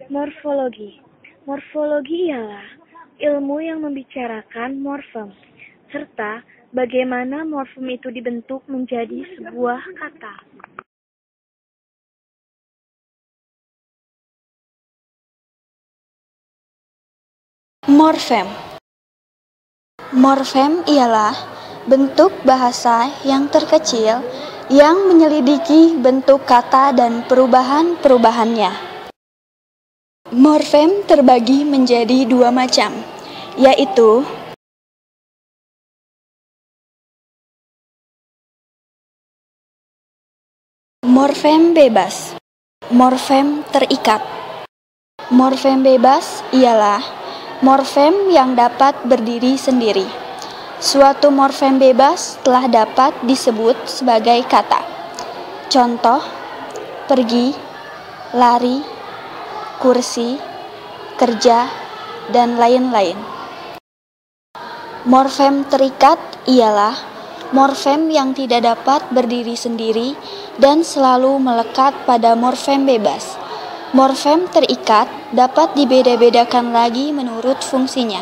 Morfologi. Morfologi ialah ilmu yang membicarakan morfem, serta bagaimana morfem itu dibentuk menjadi sebuah kata. Morfem. Morfem ialah bentuk bahasa yang terkecil yang menyelidiki bentuk kata dan perubahan-perubahannya. Morfem terbagi menjadi dua macam, yaitu morfem bebas, morfem terikat. Morfem bebas ialah morfem yang dapat berdiri sendiri. Suatu morfem bebas telah dapat disebut sebagai kata. Contoh, pergi, lari, kursi, kerja, dan lain-lain. Morfem terikat ialah morfem yang tidak dapat berdiri sendiri dan selalu melekat pada morfem bebas. Morfem terikat dapat dibeda-bedakan lagi menurut fungsinya.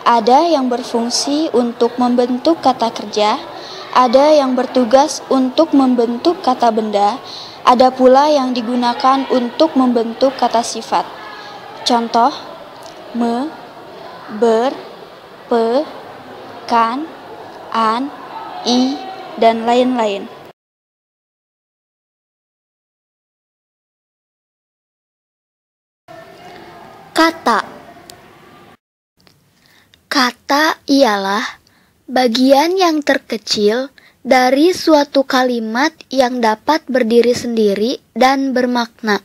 Ada yang berfungsi untuk membentuk kata kerja, ada yang bertugas untuk membentuk kata benda, ada pula yang digunakan untuk membentuk kata sifat. Contoh, me, ber, pe, kan, an, i, dan lain-lain. Kata. Kata ialah bagian yang terkecil dari suatu kalimat yang dapat berdiri sendiri dan bermakna.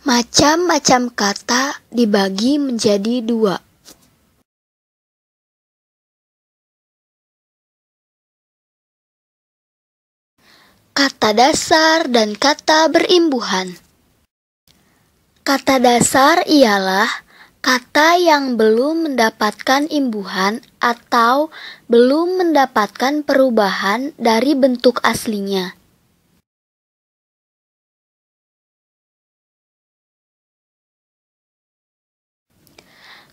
Macam-macam kata dibagi menjadi dua. Kata dasar dan kata berimbuhan. Kata dasar ialah kata yang belum mendapatkan imbuhan atau belum mendapatkan perubahan dari bentuk aslinya.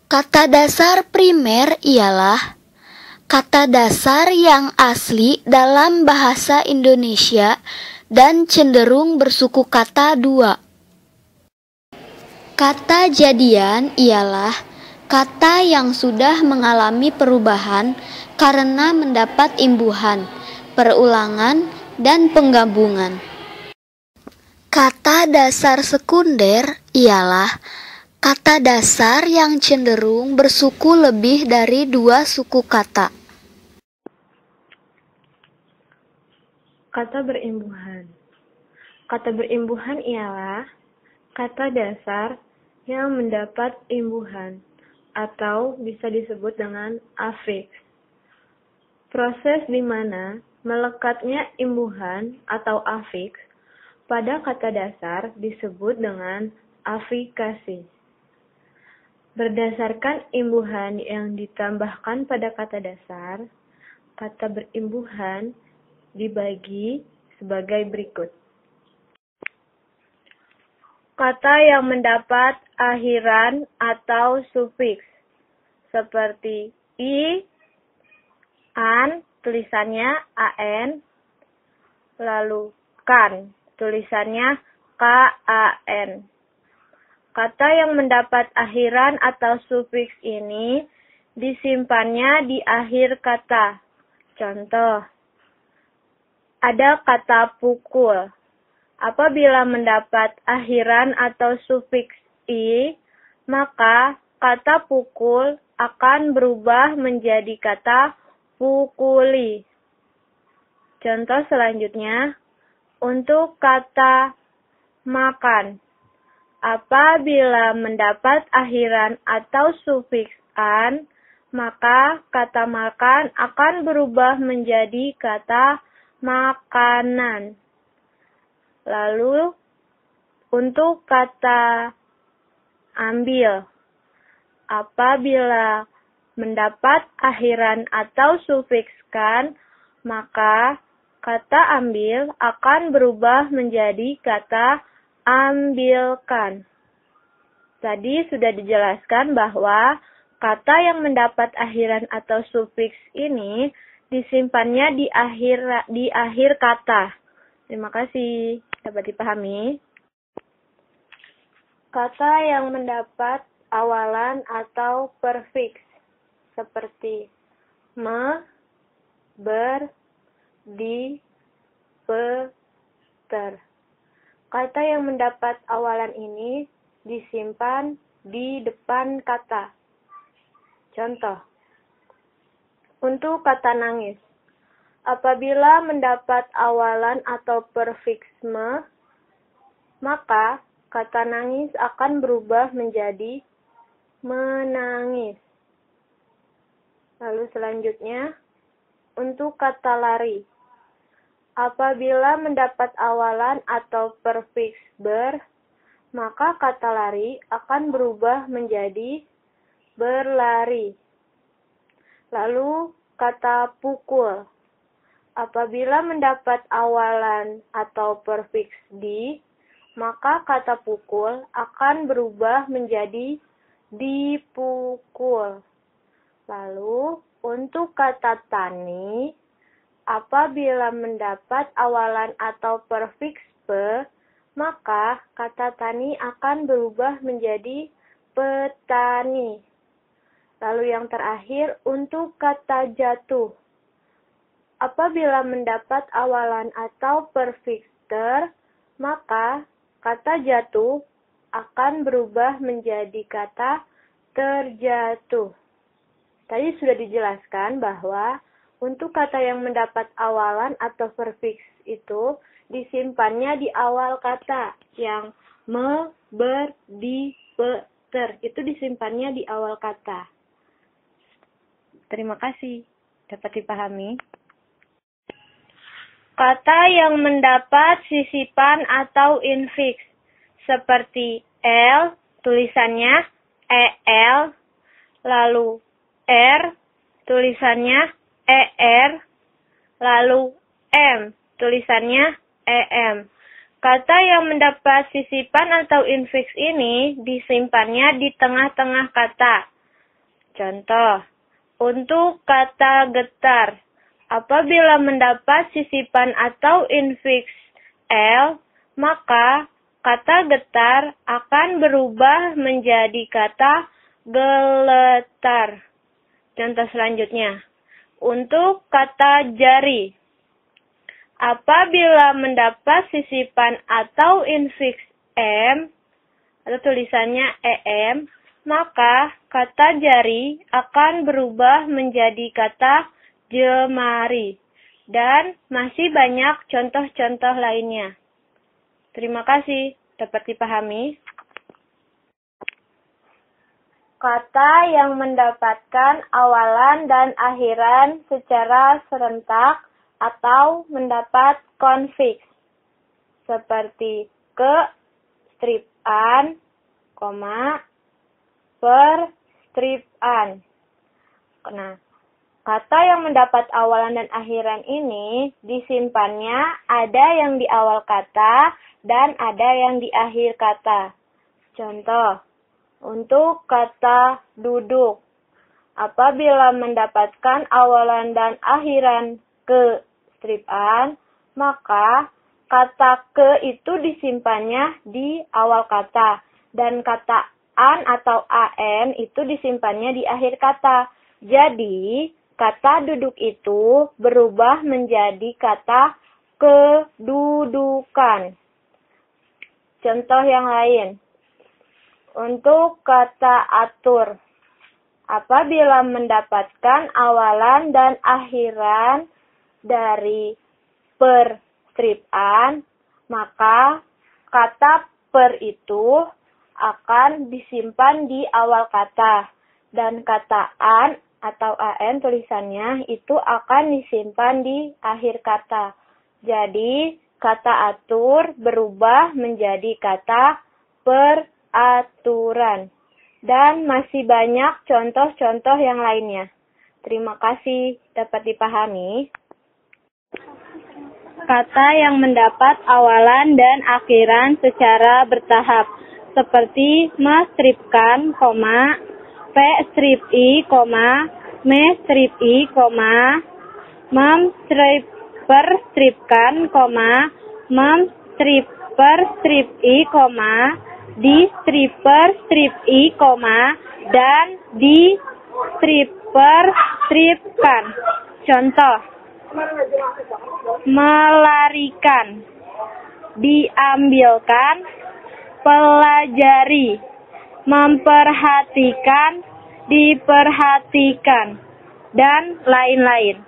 Kata dasar primer ialah kata dasar yang asli dalam bahasa Indonesia dan cenderung bersuku kata dua. Kata jadian ialah kata yang sudah mengalami perubahan karena mendapat imbuhan, perulangan, dan penggabungan. Kata dasar sekunder ialah kata dasar yang cenderung bersuku lebih dari dua suku kata. Kata berimbuhan. Kata berimbuhan ialah kata dasar yang mendapat imbuhan atau bisa disebut dengan afiks. Proses di mana melekatnya imbuhan atau afiks pada kata dasar disebut dengan afikasi. Berdasarkan imbuhan yang ditambahkan pada kata dasar, kata berimbuhan dibagi sebagai berikut. Kata yang mendapat akhiran atau sufiks seperti i, an, tulisannya an, lalu kan, tulisannya kan. Kata yang mendapat akhiran atau sufiks ini disimpannya di akhir kata. Contoh, ada kata pukul. Apabila mendapat akhiran atau sufiks i, maka kata pukul akan berubah menjadi kata pukuli. Contoh selanjutnya, untuk kata makan. Apabila mendapat akhiran atau sufiks an, maka kata makan akan berubah menjadi kata makanan. Lalu, untuk kata ambil, apabila mendapat akhiran atau sufiks kan, maka kata ambil akan berubah menjadi kata ambilkan. Tadi sudah dijelaskan bahwa kata yang mendapat akhiran atau sufiks ini disimpannya di akhir kata. Terima kasih. Dapat dipahami? Kata yang mendapat awalan atau perfiks seperti me, ber, di, pe, ter. Kata yang mendapat awalan ini disimpan di depan kata. Contoh, untuk kata nangis. Apabila mendapat awalan atau perfiks me, maka kata nangis akan berubah menjadi menangis. Lalu selanjutnya, untuk kata lari. Apabila mendapat awalan atau perfiks ber, maka kata lari akan berubah menjadi berlari. Lalu kata pukul. Apabila mendapat awalan atau perfiks di, maka kata pukul akan berubah menjadi dipukul. Lalu untuk kata tani, apabila mendapat awalan atau perfiks pe, maka kata tani akan berubah menjadi petani. Lalu yang terakhir untuk kata jatuh. Apabila mendapat awalan atau perfiks ter, maka kata jatuh akan berubah menjadi kata terjatuh. Tadi sudah dijelaskan bahwa untuk kata yang mendapat awalan atau perfiks itu disimpannya di awal kata. Yang me, ber, di, pe, ter. Itu disimpannya di awal kata. Terima kasih. Dapat dipahami? Kata yang mendapat sisipan atau infiks. Seperti L, tulisannya EL. Lalu R, tulisannya ER. Lalu M, tulisannya EM. Kata yang mendapat sisipan atau infiks ini disimpannya di tengah-tengah kata. Contoh, untuk kata getar, apabila mendapat sisipan atau infiks L, maka kata getar akan berubah menjadi kata geletar. Contoh selanjutnya, untuk kata jari, apabila mendapat sisipan atau infiks M, atau tulisannya EM, maka kata jari akan berubah menjadi kata jemari. Dan masih banyak contoh-contoh lainnya. Terima kasih. Dapat dipahami? Kata yang mendapatkan awalan dan akhiran secara serentak atau mendapat konfiks. Seperti ke, strip an, per, strip an. Nah, kata yang mendapat awalan dan akhiran ini disimpannya ada yang di awal kata dan ada yang di akhir kata. Contoh, untuk kata duduk. Apabila mendapatkan awalan dan akhiran ke, strip an, maka kata ke itu disimpannya di awal kata. Dan kata an atau an itu disimpannya di akhir kata. Jadi, kata duduk itu berubah menjadi kata kedudukan. Contoh yang lain. Untuk kata atur. Apabila mendapatkan awalan dan akhiran dari per, strip an, maka kata per itu akan disimpan di awal kata. Dan kata an atau an tulisannya itu akan disimpan di akhir kata. Jadi, kata atur berubah menjadi kata peraturan. Dan masih banyak contoh-contoh yang lainnya. Terima kasih. Dapat dipahami? Kata yang mendapat awalan dan akhiran secara bertahap. seperti mestripkan, p-strip-i, me-strip-i, memstripperstripkan, memstripperstrip-i, distripperstrip-i, dan distripperstripkan. Contoh: melarikan, diambilkan, pelajari, memperhatikan, diperhatikan, dan lain-lain.